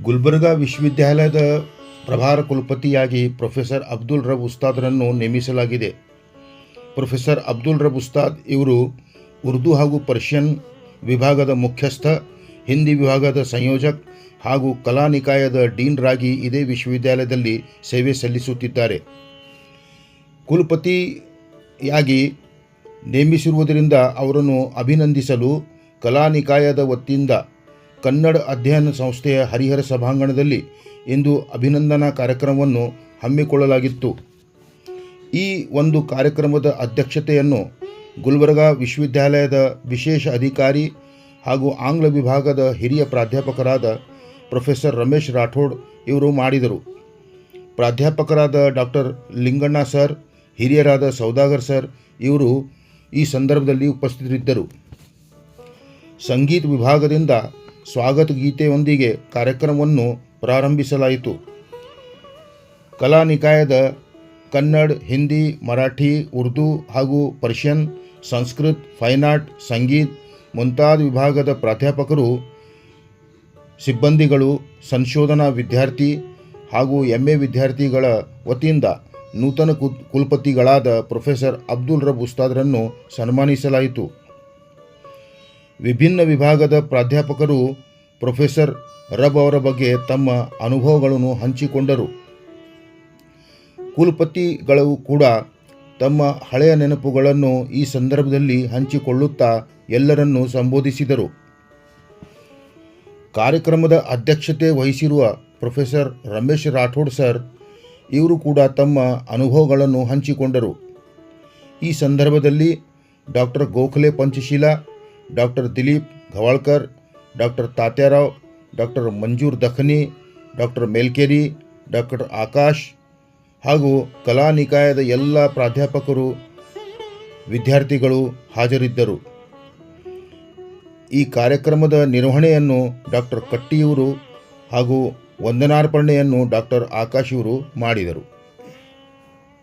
ಗುಲ್ಬರ್ಗಾ ವಿಶ್ವವಿದ್ಯಾಲಯದ ಪ್ರಭಾರ ಕುಲಪತಿಯಾಗಿ professor Abdul rub ಉಸ್ತಾದ್ರನ್ನು ನೇಮಿಸಲಾಗಿದೆ. ಪ್ರೊಫೆಸರ್ ಅಬ್ದುಲ್ ರಬ್ ಉಸ್ತಾದ್ ಇವರು ಉರ್ದು ಹಾಗೂ ಪರ್ಷಿಯನ್ ವಿಭಾಗದ ಮುಖ್ಯಸ್ಥ, ಹಿಂದಿ ವಿಭಾಗದ ಸಂಯೋಜಕ ಹಾಗೂ ಕಲಾ ನಿಕಾಯದ ಡೀನ್ ರಾಗಿ ಇದೇ ವಿಶ್ವವಿದ್ಯಾಲಯದಲ್ಲಿ ಸೇವೆ ಸಲ್ಲಿಸುತ್ತಿದ್ದಾರೆ. ಕುಲಪತಿಯಾಗಿ ನೇಮಿಸಿರುವುದರಿಂದ ಅವರನ್ನು ಅಭಿನಂದಿಸಲು ಕಲಾ ನಿಕಾಯದ ವತಿಯಿಂದ ಕನ್ನಡ ಅಧ್ಯಯನ ಸಂಸ್ಥೆಯ ಹರಿಹರ ಸಭಾಂಗಣದಲ್ಲಿ ಇಂದು ಅಭಿನಂದನಾ ಕಾರ್ಯಕ್ರಮವನ್ನು ಹಮ್ಮಿಕೊಳ್ಳಲಾಗಿತ್ತು. ಈ ಒಂದು ಕಾರ್ಯಕ್ರಮದ ಅಧ್ಯಕ್ಷತೆಯನ್ನು ಗುಲ್ಬರ್ಗಾ ವಿಶ್ವವಿದ್ಯಾಲಯದ ವಿಶೇಷ ಅಧಿಕಾರಿ ಹಾಗೂ ಆಂಗ್ಲ ವಿಭಾಗದ ಹಿರಿಯ ಪ್ರಾಧ್ಯಾಪಕರಾದ ಪ್ರೊಫೆಸರ್ ರಮೇಶ್ ರಾಠೋಡ್ ಇವರು ಮಾಡಿದರು. ಪ್ರಾಧ್ಯಾಪಕರಾದ ಡಾಕ್ಟರ್ ಲಿಂಗಣ್ಣ ಸರ್, ಹಿರಿಯರಾದ ಸೌದಾಗರ್ ಸರ್ ಇವರು ಈ ಸಂದರ್ಭದಲ್ಲಿ ಉಪಸ್ಥಿತರಿದ್ದರು. ಸಂಗೀತ ವಿಭಾಗದಿಂದ ಸ್ವಾಗತ ಗೀತೆಯೊಂದಿಗೆ ಕಾರ್ಯಕ್ರಮವನ್ನು ಪ್ರಾರಂಭಿಸಲಾಯಿತು. ಕಲಾ ನಿಕಾಯದ ಕನ್ನಡ, ಹಿಂದಿ, ಮರಾಠಿ, ಉರ್ದು ಹಾಗೂ ಪರ್ಷಿಯನ್, ಸಂಸ್ಕೃತ್, ಫೈನ್ ಆರ್ಟ್, ಸಂಗೀತ ಮುಂತಾದ ವಿಭಾಗದ ಪ್ರಾಧ್ಯಾಪಕರು, ಸಿಬ್ಬಂದಿಗಳು, ಸಂಶೋಧನಾ ವಿದ್ಯಾರ್ಥಿ ಹಾಗೂ MA ವಿದ್ಯಾರ್ಥಿಗಳ ವತಿಯಿಂದ ನೂತನ ಕುಲಪತಿಗಳಾದ ಪ್ರೊಫೆಸರ್ ಅಬ್ದುಲ್ ರಬ್ ಉಸ್ತಾದ್ರನ್ನು ಸನ್ಮಾನಿಸಲಾಯಿತು. ವಿಭಿನ್ನ ವಿಭಾಗದ ಪ್ರಾಧ್ಯಾಪಕರು ಪ್ರೊಫೆಸರ್ ರಬ್ ಅವರ ಬಗ್ಗೆ ತಮ್ಮ ಅನುಭವಗಳನ್ನು ಹಂಚಿಕೊಂಡರು. ಕುಲಪತಿಗಳು ಕೂಡ ತಮ್ಮ ಹಳೆಯ ನೆನಪುಗಳನ್ನು ಈ ಸಂದರ್ಭದಲ್ಲಿ ಹಂಚಿಕೊಳ್ಳುತ್ತಾ ಎಲ್ಲರನ್ನೂ ಸಂಬೋಧಿಸಿದರು. ಕಾರ್ಯಕ್ರಮದ ಅಧ್ಯಕ್ಷತೆ ವಹಿಸಿರುವ ಪ್ರೊಫೆಸರ್ ರಮೇಶ್ ರಾಠೋಡ್ ಸರ್ ಇವರು ಕೂಡ ತಮ್ಮ ಅನುಭವಗಳನ್ನು ಹಂಚಿಕೊಂಡರು. ಈ ಸಂದರ್ಭದಲ್ಲಿ doctor Gokhale Panchashila, doctor Dilip Ghawalkar, doctor Tatyarao, doctor Manjur Dakhani, doctor Melkeri, doctor Akash ಹಾಗೂ ಕಲಾ ನಿಕಾಯದ ಎಲ್ಲ ಪ್ರಾಧ್ಯಾಪಕರು, ವಿದ್ಯಾರ್ಥಿಗಳು ಹಾಜರಿದ್ದರು. ಈ ಕಾರ್ಯಕ್ರಮದ ನಿರ್ವಹಣೆಯನ್ನು ಡಾಕ್ಟರ್ ಕಟ್ಟಿಯವರು ಹಾಗೂ ವಂದನಾರ್ಪಣೆಯನ್ನು ಡಾಕ್ಟರ್ ಆಕಾಶ್ ಇವರು ಮಾಡಿದರು.